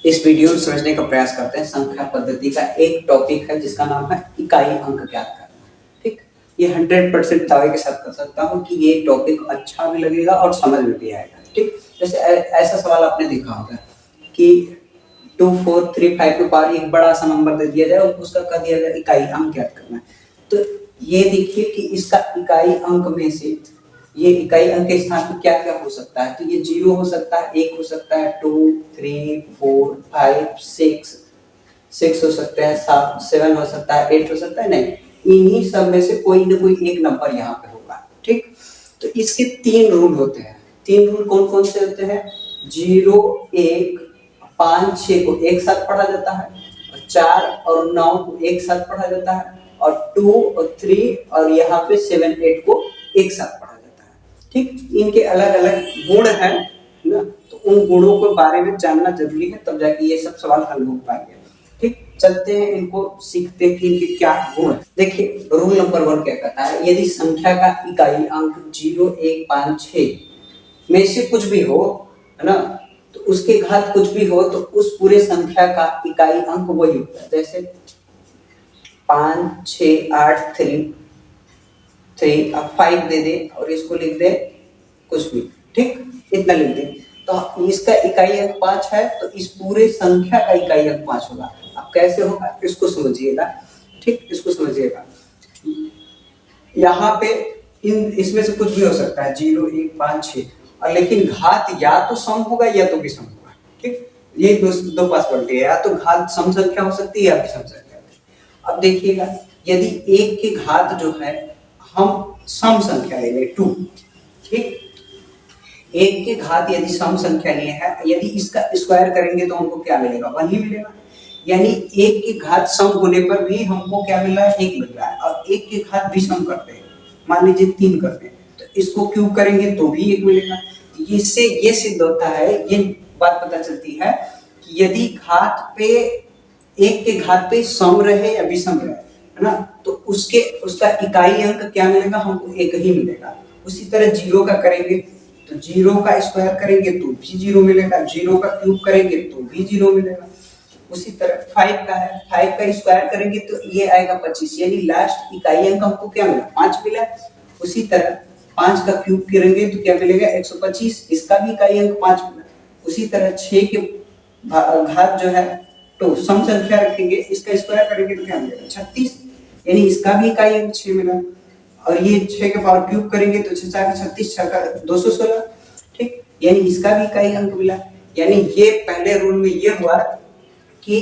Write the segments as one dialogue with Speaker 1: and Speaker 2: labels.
Speaker 1: इस वीडियो में समझने का प्रयास करते हैं संख्या पद्धति का एक टॉपिक है जिसका नाम है इकाई अंक ज्ञात करना। ठीक, ये 100% दावे के साथ कर सकता हूँ कि ये टॉपिक अच्छा भी लगेगा और समझ में भी आएगा। ठीक, जैसे ऐसा सवाल आपने देखा होगा कि 2435 के पार एक बड़ा सा नंबर दे दिया जाए और उसका कह दिया जाए इकाई अंक ज्ञात करना है। तो ये देखिए कि इसका इकाई अंक में से ये इकाई अंक के स्थान पर क्या क्या हो सकता है। तो ये 0 हो सकता है, 1 हो सकता है, 2 3 4 5 6 हो सकता है, 7 हो सकता है, 8 हो सकता है। नहीं, इन्हीं सब में से कोई ना कोई एक नंबर यहाँ पे होगा। ठीक, तो इसके 3 रूल होते हैं। 3 रूल कौन कौन से होते हैं? 0 1 5 6 को एक साथ पढ़ा जाता है, और 4 और 9 को एक साथ पढ़ा जाता है, और 2 और 3 और यहाँ पे 7 8 को एक साथ पढ़ा जाता है। ठीक, इनके अलग अलग गुण हैं ना, तो उन गुणों के बारे में जानना जरूरी है, तब जाके ये सब सवाल हल हो पाएंगे। ठीक, चलते हैं इनको सीखते हैं कि इनके क्या गुण है। देखिए रूल नंबर 1 क्या कहता है, यदि संख्या का इकाई अंक 0 1 5 6 में से कुछ भी हो, है ना, तो उसके घात कुछ भी हो तो उस पूरे संख्या का इकाई अंक वही होता है। जैसे 5 6 8 3 अब 5 दे दे और इसको लिख दे कुछ भी। ठीक, इतना लिख दे तो इसका इकाई अंक 5 है, तो इस पूरे संख्या का इकाई अंक 5 होगा। अब कैसे होगा इसको समझिएगा। ठीक, इसको समझिएगा। यहाँ पे इसमें से कुछ भी हो सकता है 0 1 5 6, और लेकिन घात या तो सम होगा या तो विषम होगा। ठीक, ये दो पॉसिबिलिटी है, या तो घात सम संख्या हो सकती है या विषम संख्या। अब देखिएगा, यदि 1 के घात जो है हम सम संख्या ले लें 2। ठीक, 1 के घात यदि सम संख्या लिए है, यदि इसका स्क्वायर करेंगे तो हमको क्या मिलेगा? 1 ही मिलेगा। यानी 1 के घात सम होने पर भी हमको क्या मिल रहा है? 1 मिल रहा है। और 1 के घात विषम करते हैं, मान लीजिए 3 करते हैं, तो इसको क्यूब करेंगे तो भी 1 मिलेगा। इससे ये सिद्ध होता है, ये बात पता चलती है कि यदि घात पे 1 के घात पे सम रहे या विषम रहे, है ना, तो उसका इकाई अंक क्या मिलेगा? हमको 1 ही मिलेगा। उसी तरह 0 का करेंगे तो 0 का स्क्वायर करेंगे तो भी 0 मिलेगा, 0 का क्यूब करेंगे तो भी 0 मिलेगा। उसी तरह 5 का है, 5 का स्क्वायर करेंगे तो ये आएगा 25, यानी लास्ट इकाई अंक हमको क्या मिला? 5 मिला। उसी तरह 5 का क्यूब करेंगे तो क्या मिलेगा? 125, इसका भी इकाई अंक 5 मिला। उसी तरह 6 के घात जो है तो सम संख्या रखेंगे, इसका स्क्वायर करेंगे तो क्या मिलेगा? 36, यानी इसका भी इकाई अंक 6 मिला। और ये 6 के पावर क्यूब करेंगे तो 6 4 36, 6 का 216। ठीक, यानी इसका भी इकाई अंक मिला। यानी ये पहले रूल में ये हुआ कि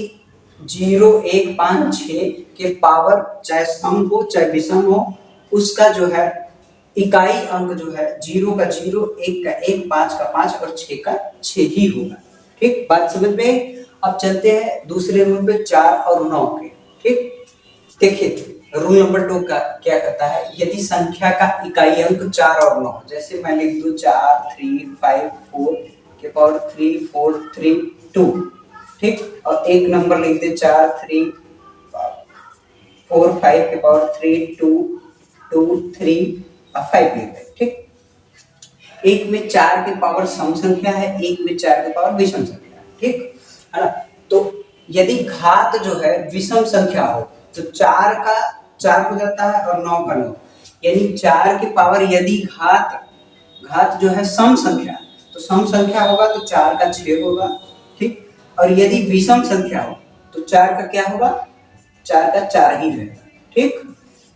Speaker 1: 0 1 5 6 के पावर चाहे सम हो चाहे विषम हो, उसका जो है इकाई अंक जो है 0 का 0, 1 का 1, 5 का 5 और 6 का 6 ही होगा। ठीक, बात समझ में? अब चलते हैं दूसरे रूल पे, 4 और 9 के। ठीक, देखिए रूल नंबर 2 का क्या कहता है, यदि संख्या का इकाई अंक 4 और 9, जैसे मैं लिख दूं 4 3 5 4 के पावर 3 4 3 2। ठीक, और एक नंबर लिख दे 4 3 4 5 के पावर 3 2 2 3 और 5 लिख दे। ठीक, एक में 4 के पावर सम संख्या है, एक में 4 के पावर विषम संख्या है। ठीक है ना, तो यदि घात जो है विषम संख्या हो तो 4 का 4 हो जाता है और 9 का 9, यानी 4 के पावर यदि घात जो है सम संख्या, तो सम संख्या होगा तो 4 का 6 होगा। ठीक, और यदि विषम संख्या हो तो 4 का क्या होगा? 4 का 4 ही रहेगा। ठीक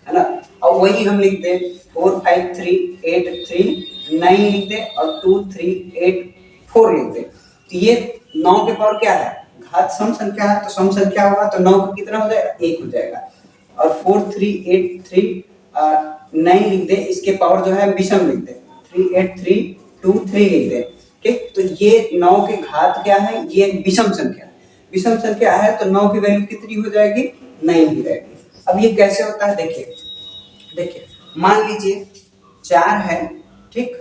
Speaker 1: है ना, और वही हम लिख दे 4 5 3 8 3 9 लिख दे और 2 3 8 4 लिख दे, तो ये 9 के पावर क्या है? घात सम संख्या है, तो सम संख्या होगा तो 9 का कितना हो जाएगा? 1 हो जाएगा। और 4 3 8 3 9 लिख दे, इसके पावर जो है विषम लिख दे, 3 8 3 2 3 लिख दे। ठीक, तो ये 9 के घात क्या है? ये विषम संख्या, विषम संख्या है तो 9 की वैल्यू कितनी हो जाएगी? 9 ही रहेगी। अब ये कैसे होता है देखिए मान लीजिए 4 है। ठीक,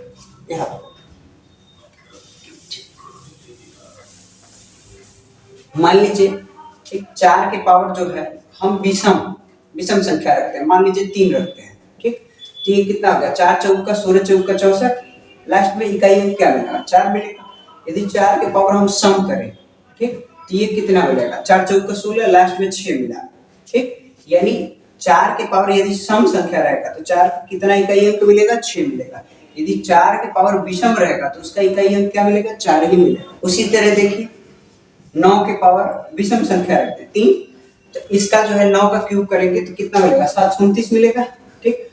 Speaker 1: यहाँ मान लीजिए, ठीक, 4 के पावर जो है हम विषम संख्या रखते हैं, मान लीजिए 3 रखते हैं। ठीक, तो ये कितना हो गया? 4 चौका 16 चौका 64, लास्ट में इकाई अंक क्या मिलेगा? 4 मिलेगा। यदि 4 के पावर हम सम करें, ठीक, तो ये कितना मिलेगा, 4 चौक 16, लास्ट में 6 मिला, ठीक। यानी 4 के पावर यदि सम संख्या रहेगा तो 4 कितना इकाई अंक मिलेगा, 6 मिलेगा। यदि 4 के पावर विषम रहेगा तो उसका इकाई अंक क्या मिलेगा, 4 ही मिलेगा। उसी तरह देखिए 9 के पावर विषम संख्या रखते हैं 3, तो इसका जो है 9 का क्यूब करेंगे तो कितना मिलेगा, 729 मिलेगा, ठीक।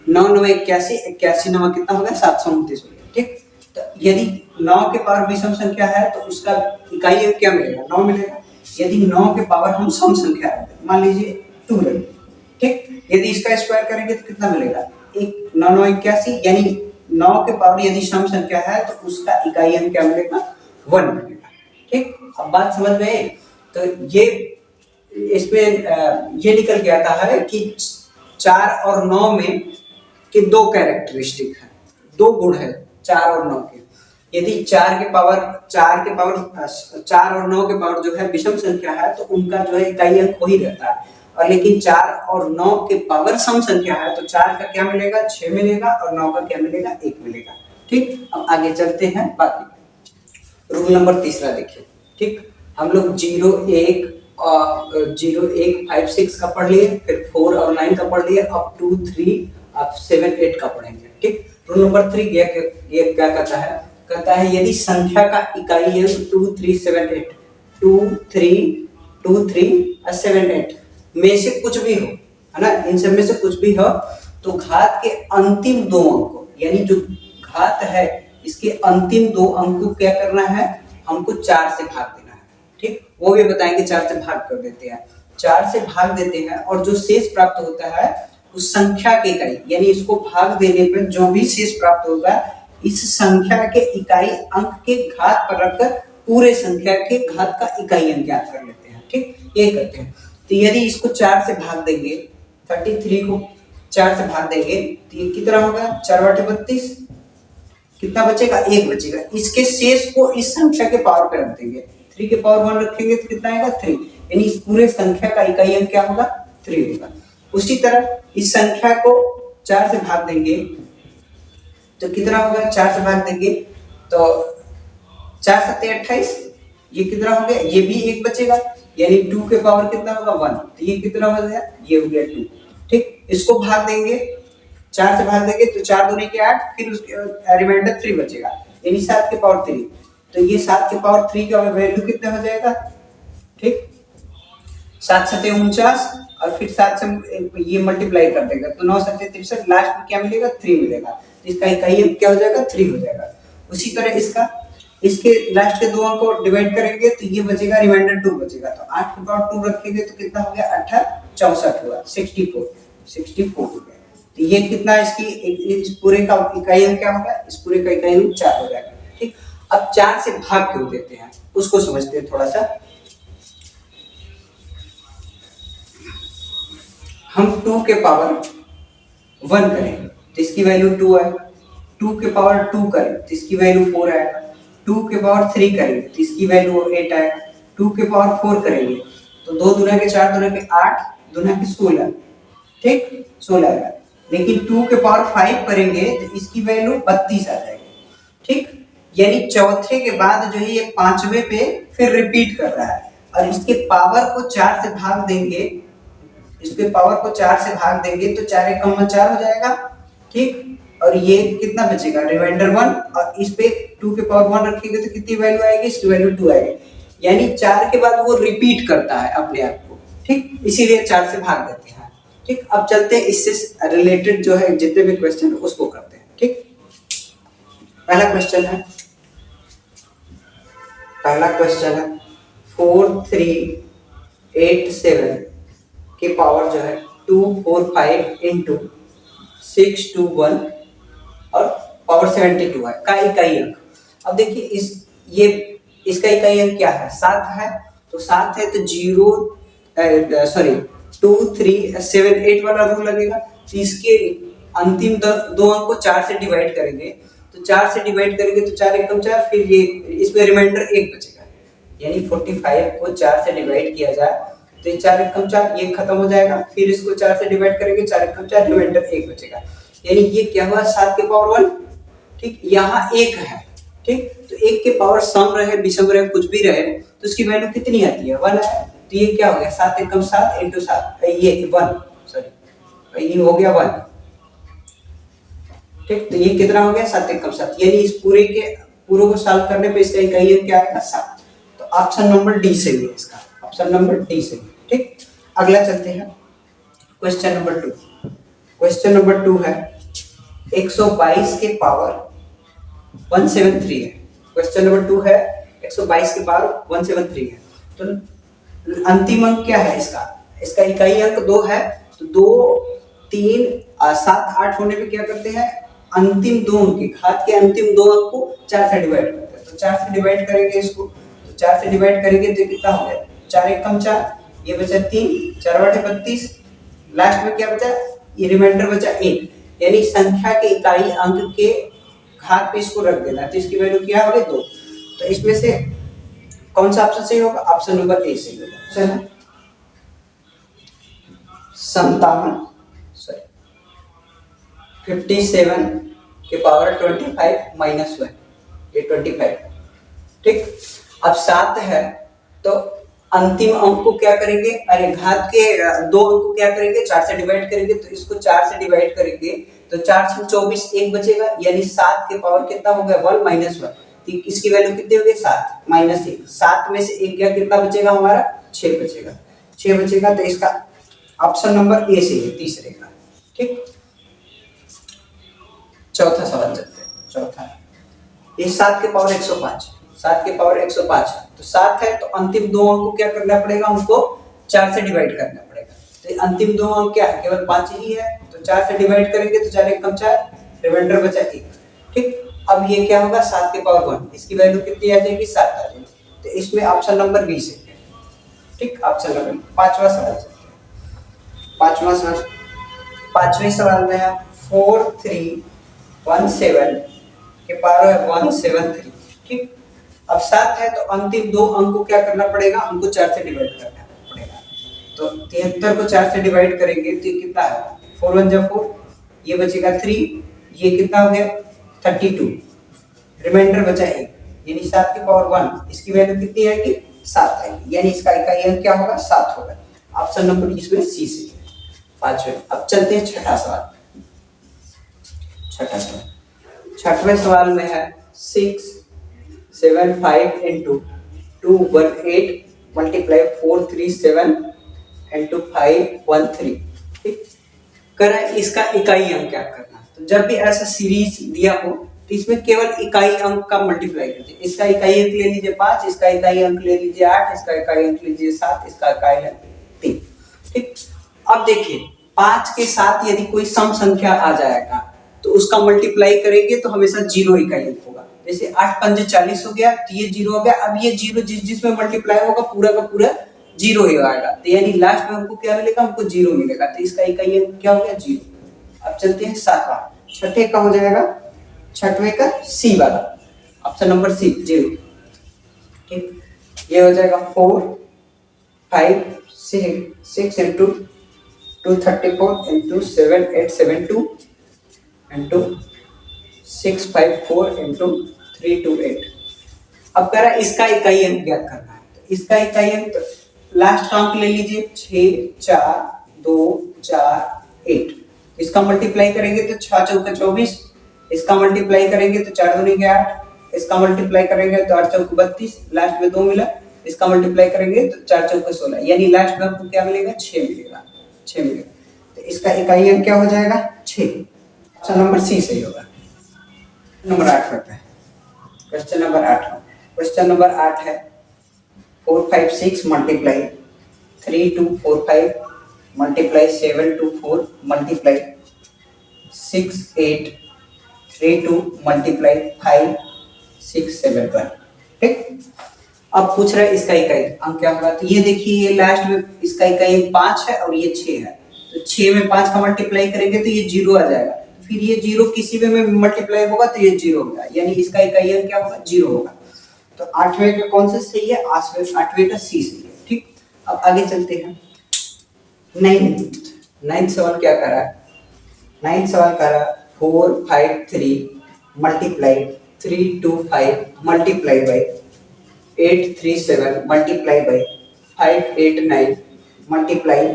Speaker 1: 9 9 81, 81 9 कितना होगा, 729 मिलेगा, ठीक। तो यदि 9 के पावर विषम संख्या है तो उसका इकाई अंक क्या मिलेगा, 9 मिलेगा। यदि 9 के पावर हम सम संख्या रखते हैं, मान लीजिए 2 रखते, ठीक। यदि इसका स्क्वायर करेंगे तो कितना मिलेगा, 9 9 81, यानी 9 के पावर यदि सम संख्या है तो उसका इकाई अंक क्या मिलेगा, 1 मिलेगा, ठीक। अब बात समझ में आई। तो ये इसमें ये निकल के आता है कि 4 और 9 में के 2 कैरेक्टरिस्टिक है, 2 गुण है 4 और 9 के। यदि 4 और 9 के पावर जो है विषम संख्या है तो उनका जो है इकाई अंक वही रहता है, और लेकिन 4 और 9 के पावर सम संख्या है तो 4 का क्या मिलेगा, 6 मिलेगा, और 9 का क्या मिलेगा, 1 मिलेगा, ठीक। अब आगे चलते हैं बाकी रूल नंबर तीसरा देखिए, ठीक। हम लोग 0 1 0 1 5 6 का पढ़ लिए, फिर 4 और 9 का पढ़ लिए, अब 2 3 अब 7 8 का पढ़ेंगे, ठीक। रूल नंबर 3 ये क्या कहता है यदि संख्या का इकाई अंक 2 3 7 8 2 3 और 7 8 में से कुछ भी हो, है ना, इन सब में से कुछ भी हो, तो घात के अंतिम 2 अंकों, यानी जो घात है इसके अंतिम 2 अंक को क्या करना है, हमको 4 से भाग देना है, ठीक। वो भी बताएंगे, 4 से भाग कर देते हैं, 4 से भाग देते हैं, और जो शेष प्राप्त होता है उस संख्या के इकाई, यानी इसको भाग देने पर जो भी शेष प्राप्त होगा इस संख्या के इकाई अंक के घात पर रखकर पूरे संख्या के घात का इकाई अंक ज्ञात कर लेते हैं, ठीक। ये करते हैं। तो यदि इसको 4 से भाग देंगे, 33 को 4 से भाग देंगे तो ये कितना होगा, 4 बटे 32, कितना बचेगा, 1 बचेगा। इसके शेष को इस संख्या के पावर पे रख देंगे, 3 के पावर 1 रखेंगे तो कितना आएगा, 3, यानी इस पूरे संख्या का इकाई अंक क्या होगा, 3 होगा। उसी तरह इस संख्या को 4 से भाग देंगे तो कितना होगा, 4 से भाग देंगे तो 4 7 28, ये कितना हो गया, ये भी 1 बचेगा, यानी 2 के पावर कितना होगा, 1, तो ये कितना हो गया, ये हो गया 2, ठीक। इसको भाग देंगे, 4 से भाग देंगे तो 4 दूनी के 8, फिर उसके रिमाइंडर 3 बचेगा, यानी 7 के पावर 3, तो ये 7 के पावर 3 का वैल्यू कितना हो जाएगा, ठीक। 7 7 49, और फिर 7 से ये मल्टीप्लाई कर देगा तो 9 7 63, लास्ट में क्या मिलेगा, 3 मिलेगा, इसका इकाई अंक क्या हो जाएगा, 3 हो जाएगा। उसी तरह इसके लास्ट के 2 अंक को डिवाइड करेंगे तो ये बचेगा, रिमाइंडर 2 बचेगा, तो 8 के पावर 2 रखेंगे तो कितना हो गया, 18 64 हुआ, 64 हो गया। तो ये कितना, इस पूरे का इकाई अंक क्या होगा, इस पूरे का इकाई अंक 4 हो जाएगा, ठीक। अब 4 से भाग क्यों देते हैं उसको समझते हैं थोड़ा सा। हम 2 के पावर 1 करें तो इसकी वैल्यू 2 आएगा, 2 के पावर 2 करें तो इसकी वैल्यू 4 आएगा, 2 के पावर 3 करेंगे तो इसकी वैल्यू 8 आएगा, 2 के पावर 4 करेंगे तो 2 दूना के 4 दूना के 8 दूना के 16, ठीक, 16 आएगा। लेकिन 2 के पावर 5 करेंगे तो इसकी वैल्यू 32 आ जाएगी, ठीक। यानी चौथे के बाद जो है ये 5वें पे फिर रिपीट कर रहा है, और इसके पावर को 4 से भाग देंगे, इसके पावर को 4 से भाग देंगे तो 4 एक कम 4 हो जाएगा, ठीक। और ये कितना बचेगा, रिमाइंडर 1, और इस पे 2 के पावर 1 रखेंगे तो कितनी वैल्यू आएगी, इसकी वैल्यू 2 आएगी, यानी 4 के बाद वो रिपीट करता है अपने आप को, ठीक, इसीलिए 4 से भाग देते हैं, ठीक। अब चलते हैं इससे रिलेटेड जो है जितने भी क्वेश्चन उसको करते हैं, ठीक। पहला क्वेश्चन है 4 3 8 7 के पावर जो है 2 4 5 इंटू 6 2 1 और पावर 72 है का इकाई अंक। अब देखिए इसका इकाई अंक क्या है, 7 है, तो 7 है तो 2 3 7 8 वाला रूल लगेगा। तो इसके अंतिम 2 अंक को 4 से डिवाइड करेंगे तो 4 से डिवाइड करेंगे तो 4 एकम 4, फिर ये इसमें रिमाइंडर 1 बचेगा, यानी 45 को 4 से डिवाइड किया जाए तो ये 4 एकम 4 ये खत्म हो जाएगा, फिर इसको 4 से डिवाइड करेंगे 4 एकम 4 रिमाइंडर 1 बचेगा, यानी ये क्या हुआ 7 के पावर 1, ठीक। यहाँ 1 है, ठीक, तो एक के पावर सम रहे विषम रहे कुछ भी रहे तो उसकी वैल्यू कितनी आती है 1 है। तो ये क्या हो गया 7 एकम 7 इंटू 7 ये 1 सॉरी ये हो गया 1 ठीक। तो ये कितना हो गया 7 एकम 7 यानी इस पूरे को सॉल्व करने पे इसका इकाई अंक क्या आएगा 7। तो ऑप्शन नंबर डी सही है इसका, ऑप्शन नंबर डी सही है ठीक। अगला चलते हैं क्वेश्चन नंबर 2। क्वेश्चन नंबर 2 है 122 के पावर 173 है। क्वेश्चन नंबर 2 है 122 के पावर 173 है। तो अंतिम अंक क्या है इसका, इसका इकाई अंक 2 है। तो 2 3 7 8 होने पे क्या करते हैं अंतिम दो अंक के घात के अंतिम दो अंक को 4 से डिवाइड करते हैं। तो 4 से डिवाइड करेंगे इसको, तो 4 से डिवाइड करेंगे तो कितना हो गया 4 एकम 4 ये बचा 3 4 बटे 32 लास्ट में क्या बचा ये रिमाइंडर बचा 1 यानी संख्या के इकाई अंक के घात पे इसको रख देना। तो इसकी वैल्यू क्या होगी 2। तो इसमें से कौन सा ऑप्शन सही होगा, ऑप्शन नंबर ए सही होगा। चलो 57 के पावर 25 माइनस 1 ये 25 ठीक। अब 7 है तो अंतिम अंक को क्या करेंगे, अरे घात के दो अंक को क्या करेंगे 4 से डिवाइड करेंगे। तो इसको 4 से डिवाइड करेंगे तो 4 से 24 1 बचेगा यानी 7 के पावर कितना हो गया 1 माइनस 1। तो इसकी वैल्यू कितनी हो गई 7 माइनस 1 7 में से 1 गया कितना बचेगा हमारा 6 बचेगा 6 बचेगा। तो इसका ऑप्शन नंबर ए से है तीसरे का ठीक। चौथा सवाल चलते हैं। चौथा ये 7 के पावर 105 7 के पावर 105 है। तो 7 है तो अंतिम दो अंक को क्या करना पड़ेगा हमको 4 से डिवाइड करना पड़ेगा। तो अंतिम दो अंक क्या है केवल 5 ही है। तो 4 से डिवाइड करेंगे तो 4 एकम 4 रिमाइंडर बचा 1 ठीक। अब ये क्या होगा 7 के पावर 1 इसकी वैल्यू कितनी आ जाएगी 7 आ जाएगी। तो इसमें ऑप्शन नंबर बी से ठीक। ऑप्शन नंबर पांचवा सवाल चलते हैं। पांचवें सवाल में है 4317 के पावर 173 ठीक। अब 7 है तो अंतिम दो अंक को क्या करना पड़ेगा हमको 4 से डिवाइड करना पड़ेगा। तो 73 को 4 से डिवाइड करेंगे तो ये कितना है 4 1 जा 4 ये बचेगा 3 ये कितना हो गया 32 रिमाइंडर बचा 1 यानी 7 के पावर 1 इसकी वैल्यू कितनी आएगी 7 आएगी यानी इसका इकाई अंक क्या होगा 7 होगा। ऑप्शन नंबर इसमें सी से पांचवें। अब चलते हैं छठा सवाल। छठवें सवाल में है 675 into 218 multiply 437 into 513 ठीक। कर इसका इकाई अंक क्या करना। तो जब भी ऐसा सीरीज दिया हो तो इसमें केवल इकाई अंक का मल्टीप्लाई करते हैं। इसका इकाई अंक ले लीजिए 5 इसका इकाई अंक ले लीजिए 8 इसका इकाई अंक लीजिए 7 इसका इकाई अंक 3 ठीक। अब देखिए 5 के साथ यदि कोई सम संख्या आ जाएगा तो उसका मल्टीप्लाई करेंगे तो हमेशा 0 इकाई अंक होगा। जैसे 8 पंजे 40 हो गया तो ये 0 हो गया। अब ये 0 जिसमें मल्टीप्लाई होगा पूरा का पूरा 0 ही आएगा। तो यानी लास्ट में हमको क्या मिलेगा हमको 0 मिलेगा। तो इसका इकाई अंक क्या हो गया 0। अब चलते हैं सातवां। छठे का हो जाएगा छठवें का सी वाला ऑप्शन नंबर सी 0 ठीक। ये हो जाएगा 4 5 6 into 234 into 7872 into 654 into 328। अब कह रहा है इसका इकाई अंक ज्ञात करना है। तो इसका इकाई अंक लास्ट का अंक ले लीजिए 6 4 2 4 8 इसका मल्टीप्लाई करेंगे तो 6 चौका 24 इसका मल्टीप्लाई करेंगे तो 4 दूनी 8 इसका मल्टीप्लाई करेंगे तो 8 चौका 32 लास्ट में 2 मिला इसका मल्टीप्लाई करेंगे तो 4 चौका 16 यानी लास्ट में आपको क्या मिलेगा 6 मिलेगा 6 मिलेगा। तो इसका इकाई अंक क्या हो जाएगा 6। ऑप्शन नंबर सी सही होगा। नंबर 8 होता है क्वेश्चन नंबर 8। क्वेश्चन नंबर 8 है 456 मल्टीप्लाई 3245 मल्टीप्लाई 724 मल्टीप्लाई 6832 मल्टीप्लाई 5671 ठीक। अब पूछ रहा है इसका इकाई अंक क्या होगा। तो ये देखिए ये लास्ट में इसका इकाई अंक 5 है और ये 6 है। तो 6 में 5 का मल्टीप्लाई करेंगे तो ये 0 आ जाएगा। फिर ये 0 किसी में मल्टीप्लाई होगा तो ये 0 होगा यानी इसका इकाई अंक क्या होगा 0 होगा। तो 8वें का कौन सा सही है 8वें का सी सही है ठीक। अब आगे चलते हैं 9th सवाल क्या कर रहा है 9th सवाल कर रहा है 453 multiply 325 multiply by 837 multiply by 589 multiply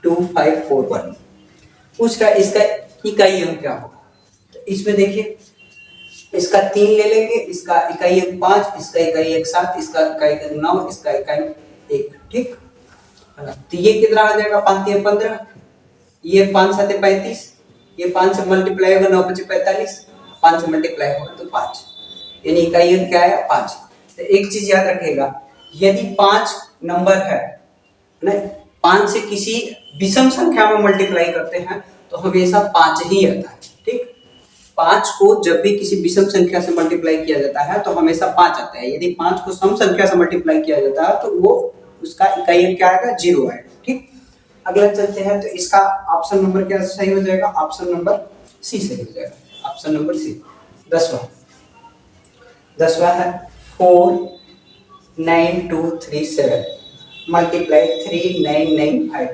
Speaker 1: 2541। पूछ रहा है इसका इकाई अंक क्या होगा। तो इसमें देखिए इसका 3 ले लेंगे, इसका इकाई अंक 5, इसका इकाई अंक 7, इसका इकाई अंक 9, इसका इकाई 1। ठीक, तो ये कितना आ जाएगा 5 3 15, ये 5 7 35, ये 5 से मल्टीप्लाई होगा 9 5 45, 5 से मल्टीप्लाई होगा तो 5, यानी इकाई अंक क्या आया 5। तो एक चीज याद रखिएगा, यदि 5 नंबर है ना, 5 से किसी विषम संख्या में मल्टीप्लाई करते हैं तो हमेशा 5 ही आता है। ठीक, 5 को जब भी किसी विषम संख्या से मल्टीप्लाई किया जाता है तो हमेशा 5 आता है। यदि 5 को सम संख्या से मल्टीप्लाई किया जाता है तो वो उसका इकाई अंक क्या आएगा 0 आएगा। ठीक, अगला चलते हैं, तो इसका ऑप्शन नंबर क्या सही हो जाएगा, ऑप्शन नंबर सी सही हो जाएगा, ऑप्शन नंबर सी। 10वां है 49237 मल्टीप्लाई 3995,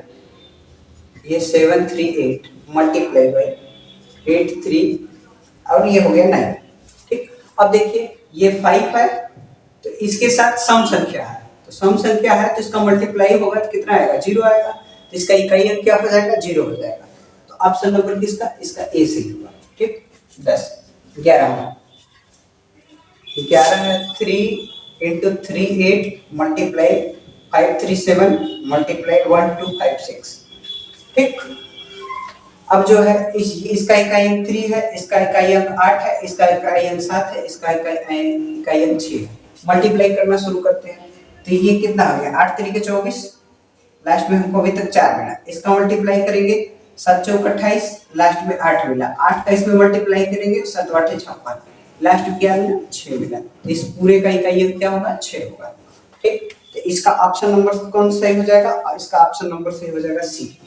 Speaker 1: ये 738 मल्टीप्लाई बाई 83 और ये हो गया 9। ठीक, अब देखिए ये 5 है तो इसके साथ सम संख्या है, तो सम संख्या है तो इसका मल्टीप्लाई होगा तो कितना आएगा 0 आएगा, तो इसका इकाई अंक क्या हो जाएगा 0 हो जाएगा। तो ऑप्शन नंबर किसका, इसका ए सही होगा। ठीक, 10 11 है 3 into 38 मल्टीप्लाई 537 मल्टीप्लाई 1256। ठीक, अब जो है इसका इकाई अंक 3 है, इसका इकाई अंक 8 है, इसका इकाई अंक 7 है, इसका इकाई अंक 6 है। मल्टीप्लाई करना शुरू करते हैं, तो ये कितना आ गया 8 3 24, लास्ट में हमको अभी तक 4 मिला, इसका मल्टीप्लाई करेंगे 7 4 28, लास्ट में 8 मिला, 8 का इसमें मल्टीप्लाई करेंगे 7 8 56, लास्ट में क्या मिला 6 मिला, तो इस पूरे का इकाई अंक क्या होगा 6 होगा। ठीक, तो इसका ऑप्शन नंबर कौन सही हो जाएगा, इसका ऑप्शन नंबर सही हो जाएगा सी।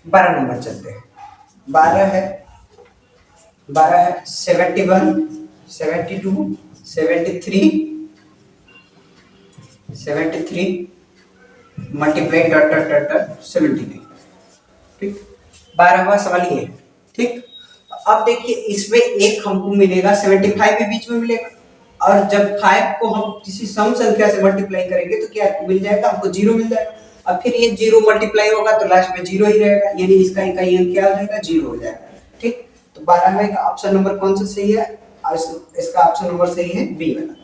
Speaker 1: 12 नंबर चलते हैं, 12 है 71 72 73 multiply dot dot dot dot 79। ठीक, 12वां सवाल ये है। ठीक, अब देखिए इसमें एक हमको मिलेगा 75 भी बीच में मिलेगा, और जब 5 को हम किसी सम संख्या से मल्टीप्लाई करेंगे तो क्या मिल जाएगा हमको 0 मिल जाएगा, अब फिर ये 0 मल्टीप्लाई होगा तो लास्ट में 0 ही रहेगा, यानी इसका इकाई अंक क्या हो जाएगा 0 हो जाएगा। ठीक, तो 12वें का ऑप्शन नंबर कौन सा सही है, इसका ऑप्शन नंबर सही है बी वाला।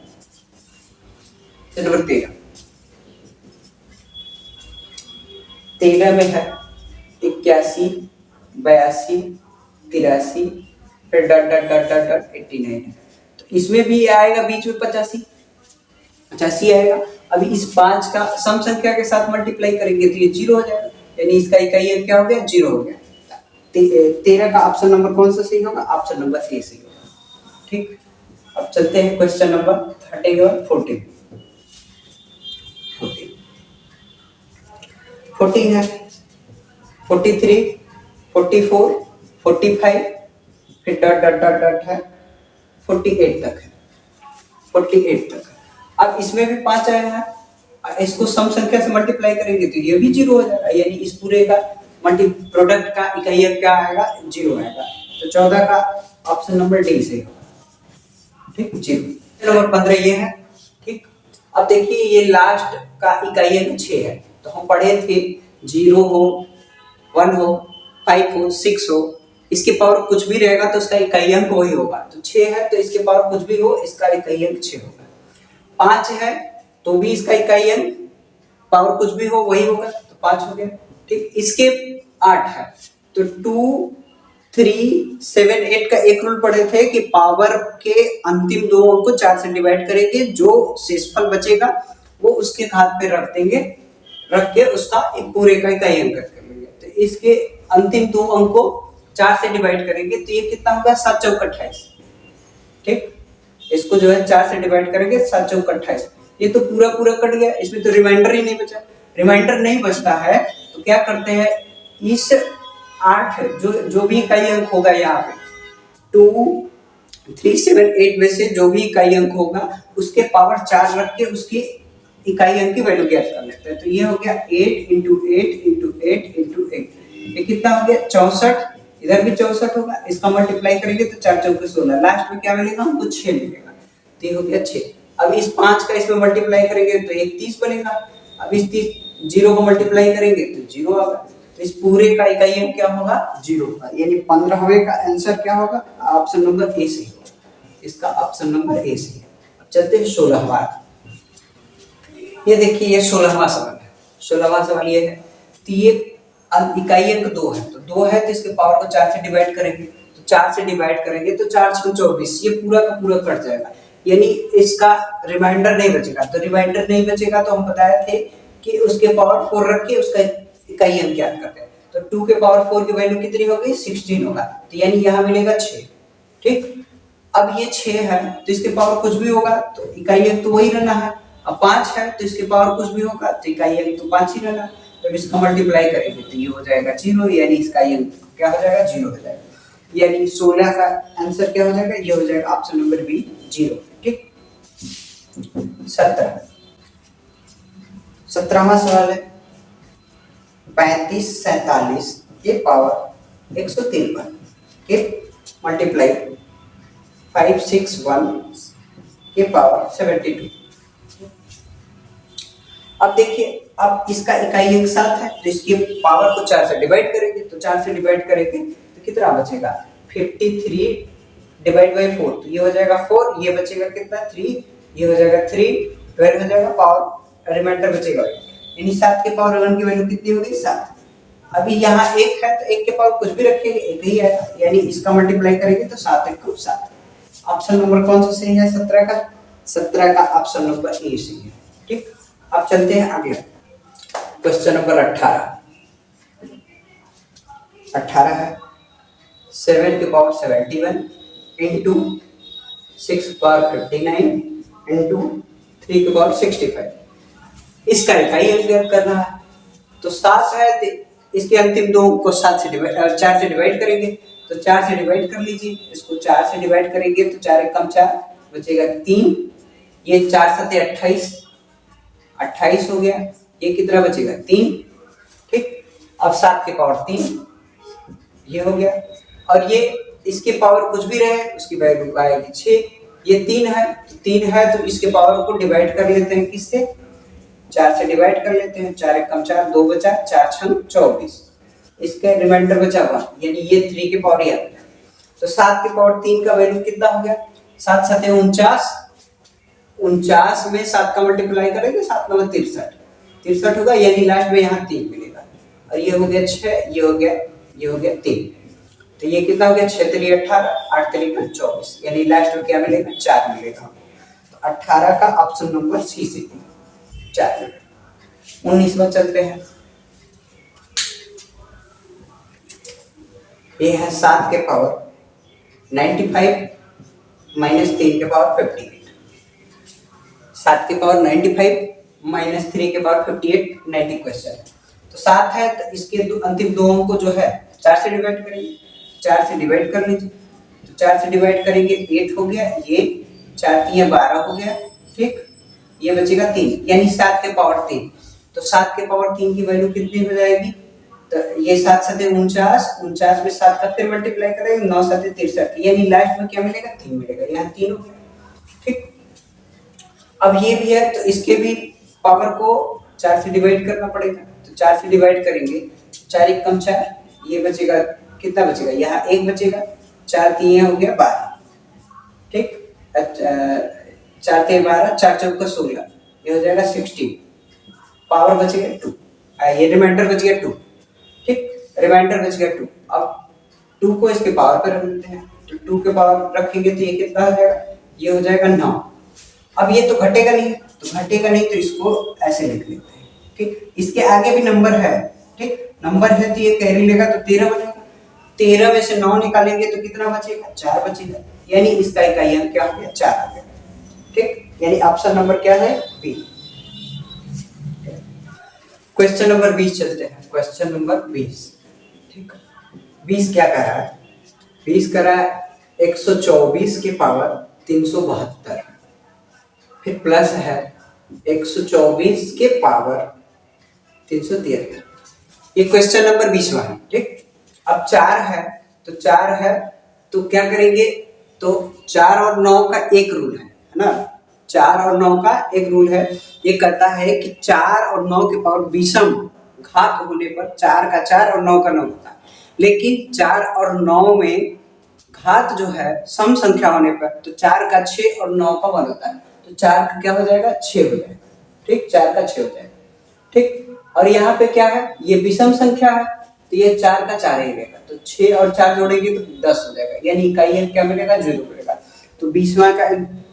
Speaker 1: नंबर 13 में है 81 82 83 फिर dot dot dot dot dot 89 है, तो इसमें भी आएगा बीच में 85 आएगा। अभी इस 5 का सम संख्या के साथ मल्टीप्लाई करेंगे तो ये 0 हो जाएगा, यानी इसका इकाई अंक क्या हो गया 0 हो गया। 13 का ऑप्शन नंबर कौन सा सही होगा, ऑप्शन नंबर ए सही होगा। ठीक, अब चलते हैं क्वेश्चन नंबर 13 और 14 है 43 44 45 फिर डॉट डॉट डॉट डॉट है 48 तक है। अब इसमें भी 5 आया है, इसको सम संख्या से मल्टीप्लाई करेंगे तो ये भी 0 हो जाएगा, यानी इस पूरे का मल्टी प्रोडक्ट का इकाई अंक क्या आएगा 0 आएगा। तो 14 का ऑप्शन नंबर डी से होगा। ठीक, 0 नंबर 15 ये है। ठीक, अब देखिए ये लास्ट का इकाई अंक 6 है, तो हम पढ़े थे 0 हो 1 हो 5 हो 6 हो, इसके पावर कुछ भी रहेगा तो उसका इकाई अंक वही होगा। तो 6 है तो इसके पावर कुछ भी हो इसका इकाई अंक 6 होगा। 5 है तो भी इसका इकाई अंक पावर कुछ भी हो वही होगा, तो 5 हो गया। ठीक, इसके 8 है तो 2 3 7 8 का एक रूल पढ़े थे कि पावर के अंतिम 2 अंक को 4 से डिवाइड करेंगे, जो शेषफल बचेगा वो उसके घात पे रख देंगे, रख के उसका एक पूरे का इकाई अंक कर लेंगे। तो इसके अंतिम 2 अंक को 4 से डिवाइड करेंगे तो ये कितना होगा 7 चौक 28। ठीक, इसको जो है 4 से डिवाइड करेंगे 7 चौक 28, ये तो पूरा कट गया, इसमें तो रिमाइंडर ही नहीं बचा। रिमाइंडर नहीं बचता है तो क्या करते हैं, इस 8 जो भी इकाई अंक होगा यहाँ पे 2 3 7 8 में से जो भी इकाई अंक होगा उसके पावर 4 रख के उसकी इकाई अंक की वैल्यू ज्ञात कर लेते हैं। तो ये हो गया 8 × 8 × 8 × 8, ये कितना हो गया 64 इधर भी 64 होगा, इसका मल्टीप्लाई करेंगे तो 4 चौके 16, लास्ट में क्या मिलेगा हमको 6 मिलेगा, तो ये हो गया 6। अब इस 5 का इसमें मल्टीप्लाई करेंगे तो एक 30 बनेगा, अब इस 30 जीरो को मल्टीप्लाई करेंगे तो 0 आएगा, तो इस पूरे का इकाई अंक क्या होगा 0 होगा, यानी 15वें का आंसर क्या होगा, ऑप्शन नंबर ए सही होगा, इसका ऑप्शन नंबर ए सही है। अब चलते हैं 16वां, ये देखिए ये 16वां सवाल है। 16वां सवाल ये है, तो ये इकाई अंक 2 है, तो 2 है तो इसके पावर को 4 से डिवाइड करेंगे, तो 4 से डिवाइड करेंगे तो 4 6 24, ये पूरा का पूरा कट जाएगा, यानी इसका रिमाइंडर नहीं बचेगा, तो रिमाइंडर नहीं बचेगा तो हम बताए थे कि उसके पावर 4 रख के उसका इकाई अंक ज्ञात करते हैं, तो 2 के पावर 4 की वैल्यू कितनी होगी 16 होगा, तो यानी यहाँ मिलेगा 6। ठीक, अब ये 6 है तो इसके पावर कुछ भी होगा तो इकाई अंक तो वही रहना है, अब 5 है तो इसके पावर कुछ भी होगा तो इकाई अंक तो 5 ही रहना है, तो इसका मल्टीप्लाई करेंगे तो ये हो जाएगा 0, यानी इसका अंक क्या हो जाएगा 0 हो जाएगा, यानी 16 का आंसर क्या हो जाएगा, ये हो जाएगा ऑप्शन नंबर बी 0। ठीक, 17वां सवाल है, 35 47 के पावर 153 के मल्टीप्लाई 561 के पावर 72। अब देखिए, अब इसका इकाई अंक 7 है तो इसकी पावर को 4 से डिवाइड करेंगे, तो 4 से डिवाइड करेंगे तो कितना बचेगा 53 डिवाइड बाय 4, तो ये हो जाएगा 4, ये बचेगा कितना 3, ये हो जाएगा 3, 12 हो जाएगा, पावर रिमाइंडर बचेगा, यानी 7 के पावर 1 की वैल्यू कितनी होगी 7। अभी यहाँ 1 है तो 1 के पावर कुछ भी रखेंगे 1 ही आएगा, यानी इसका मल्टीप्लाई करेंगे तो 7 1 को 7। ऑप्शन नंबर कौन सा सही है 17 का, 17 का ऑप्शन नंबर ए सही है। ठीक, अब चलते हैं अगला क्वेश्चन नंबर 18 है, 7 के पावर 71 इंटू 6 के पावर 59 इंटू 3 के पावर 65, इसका इकाई अंक ज्ञात करना है, तो 7 है तो इसके अंतिम दो को 7 से डिवाइड 4 से डिवाइड करेंगे, तो 4 से डिवाइड कर लीजिए, इसको 4 से डिवाइड करेंगे तो 4 1 कम 4 बचेगा 3, ये 4 7 28 28 हो गया, ये कितना बचेगा 3। ठीक, अब 7 के पावर 3 ये हो गया, और ये इसके पावर कुछ भी रहे उसकी वैल्यू आएगी 6, ये 3 है तो 3 है तो इसके पावर को डिवाइड कर लेते हैं, किससे 4 से डिवाइड कर लेते हैं, 4 1 कम 4 2 बचा, 4 6 24, इसका रिमाइंडर बचा हुआ, यानी ये 3 के पावर याद, तो 7 के पावर 3 का वैल्यू कितना हो गया 7 7 49, 49 में 7 का मल्टीप्लाई करेंगे 7 9 63 होगा, यानी लास्ट में यहाँ 3 मिलेगा, और ये हो गया 6, ये हो गया 3, तो ये कितना हो गया 6 3 18 8 3 24, यानी लास्ट में क्या मिलेगा 4 मिलेगा, तो 18 का ऑप्शन नंबर सी से 4। 19 में चलते हैं, ये है 7 के पावर 95 माइनस 3 के पावर 58, 7 के पावर 95 माइनस 3 के पावर 58 90 क्वेश्चन, तो 7 है तो इसके अंतिम दो अंक को जो है 4 से डिवाइड करेंगे, 4 से डिवाइड कर लीजिए, तो 4 से डिवाइड करेंगे 8 हो गया, ये 4 3 12 हो गया। ठीक, ये बचेगा 3, यानी 7 के पावर 3, तो 7 के पावर 3 की वैल्यू कितनी हो जाएगी, तो ये 7 7 49, 49 में 7 का फिर मल्टीप्लाई करेंगे 9 7 63, यानी लास्ट में क्या मिलेगा 3 मिलेगा, यहाँ 3 हो गया। ठीक, अब ये भी है तो इसके भी पावर को 4 से डिवाइड करना पड़ेगा, तो 4 से डिवाइड करेंगे 4 1 कम 4, ये बचेगा कितना बचेगा, यहाँ 1 बचेगा, 4 3 हो गया 12। ठीक, 4 3 12 4 4 का 16, ये हो जाएगा 16, पावर बचेगा 2, ये रिमाइंडर बच गया 2। ठीक, रिमाइंडर बच गया 2, अब 2 को इसके पावर पर रख देते हैं, तो 2 के पावर रखेंगे तो ये कितना हो जाएगा, ये हो जाएगा 9। अब ये तो घटेगा नहीं, तो इसको ऐसे लिख लेते हैं। ठीक, इसके आगे भी नंबर है, ठीक नंबर है तो ये कैरी लेगा तो 13 बनेगा, 13 में से 9 निकालेंगे तो कितना बचेगा 4 बचेगा, यानी इसका इकाई अंक क्या हो गया 4 आ गया। ठीक, यानी ऑप्शन नंबर क्या है बी। क्वेश्चन नंबर 20 चलते हैं, क्वेश्चन नंबर 20। ठीक, 20 क्या कर रहा है, 20 कर रहा है 124 के पावर 372, फिर प्लस है 124 के पावर 373, ये क्वेश्चन नंबर 20वां है। ठीक, अब 4 है तो 4 है, तो क्या करेंगे, तो 4 और 9 का एक रूल है ना, 4 और 9 का एक रूल है, ये कहता है कि 4 और 9 के पावर विषम घात होने पर 4 का 4 और 9 का 9 होता है, लेकिन 4 और 9 में घात जो है सम संख्या होने पर तो 4 का 6 और 9 का 1 होता है, तो 4 का क्या हो जाएगा, 6 हो जाएगा। ठीक, 4 का 6 हो जाएगा। ठीक, और यहाँ पे क्या है, ये विषम संख्या है, तो ये 4 का 4 ही रहेगा, तो 6 और 4 जोड़ेंगे तो 10 हो जाएगा, यानी इकाई अंक क्या मिलेगा, 0 मिलेगा। तो 20वां का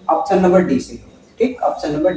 Speaker 1: ऑप्शन नंबर डी से। ठीक, ऑप्शन नंबर डी।